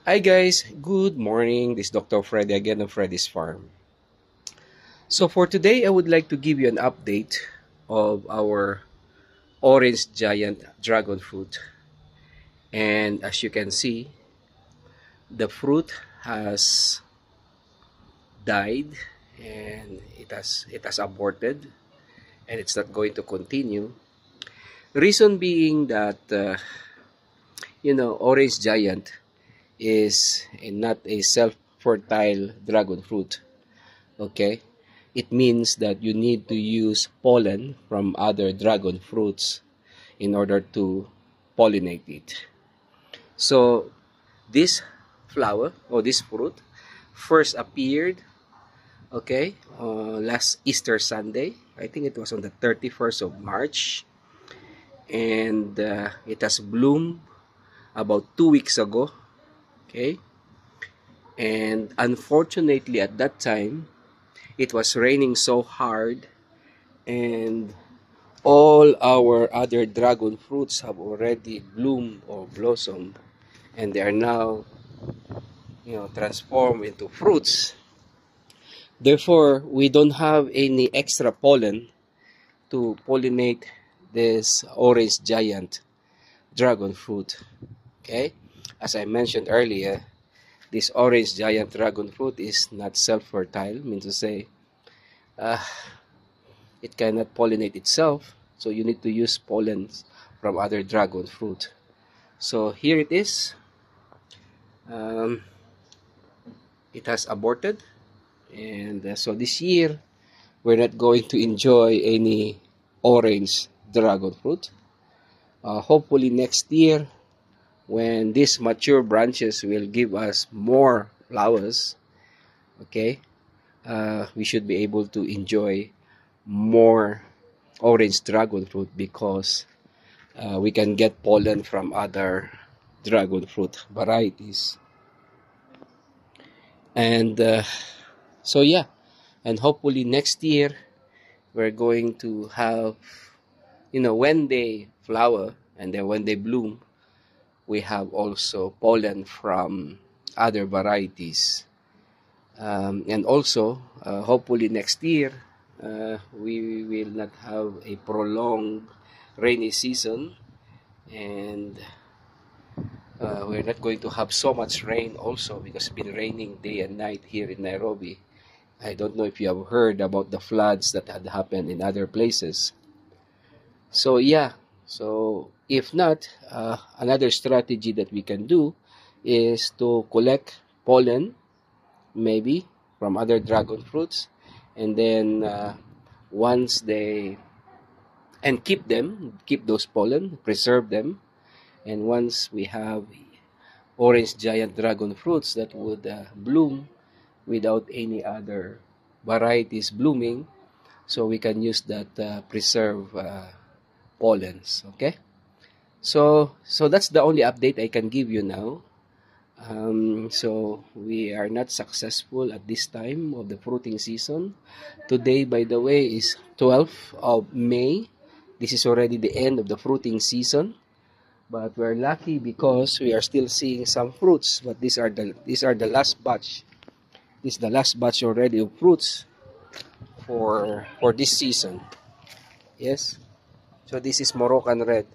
Hi guys, good morning. This is Dr. Freddy again of Freddy's Farm. So for today, I would like to give you an update of our orange giant dragon fruit. And as you can see, the fruit has died and it has aborted and it's not going to continue. Reason being that orange giant is not a self-fertile dragon fruit. Okay, it means that you need to use pollen from other dragon fruits in order to pollinate it. So this flower or this fruit first appeared, okay, last Easter Sunday. I think it was on the 31st of March, and it has bloomed about 2 weeks ago. Okay, and unfortunately at that time it was raining so hard, and all our other dragon fruits have already bloomed or blossomed, and they are now transformed into fruits. Therefore, we don't have any extra pollen to pollinate this orange giant dragon fruit. Okay, as I mentioned earlier, this orange giant dragon fruit is not self-fertile, means to say uh, it cannot pollinate itself, so you need to use pollens from other dragon fruit. So here it is. um, it has aborted, and so this year we're not going to enjoy any orange dragon fruit. Hopefully next year, when these mature branches will give us more flowers, okay, we should be able to enjoy more orange dragon fruit, because we can get pollen from other dragon fruit varieties. And so yeah, and hopefully next year we're going to have, when they flower and then when they bloom, we have also pollen from other varieties. And also, hopefully next year, we will not have a prolonged rainy season, and we're not going to have so much rain also, because it's been raining day and night here in Nairobi. I don't know if you have heard about the floods that had happened in other places. So yeah, so if not, another strategy that we can do is to collect pollen, maybe from other dragon fruits, and then once they and keep those pollen, preserve them, and once we have orange giant dragon fruits that would bloom without any other varieties blooming, so we can use that preserve pollens. Okay, so that's the only update I can give you now. So we are not successful at this time of the fruiting season. Today, by the way, is 12th of May. This is already the end of the fruiting season, but we're lucky because we are still seeing some fruits. But these are the last batch. This is the last batch already of fruits for this season. Yes. So this is Moroccan red.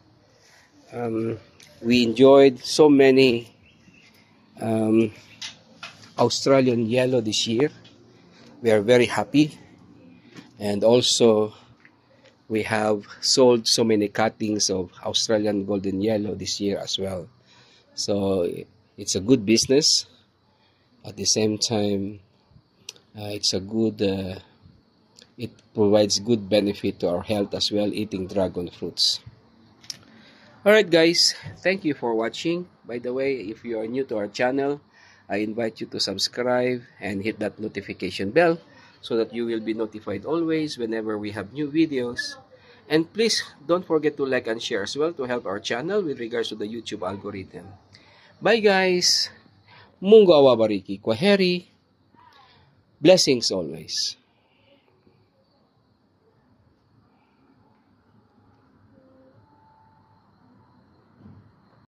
We enjoyed so many Australian yellow this year. We are very happy, and also we have sold so many cuttings of Australian golden yellow this year as well. So it's a good business. At the same time, it provides good benefit to our health as well, eating dragon fruits. Alright guys, thank you for watching. By the way, if you are new to our channel, I invite you to subscribe and hit that notification bell so that you will be notified always whenever we have new videos. And please don't forget to like and share as well to help our channel with regards to the YouTube algorithm. Bye guys! Mungu awabariki. Kwaheri. Blessings always.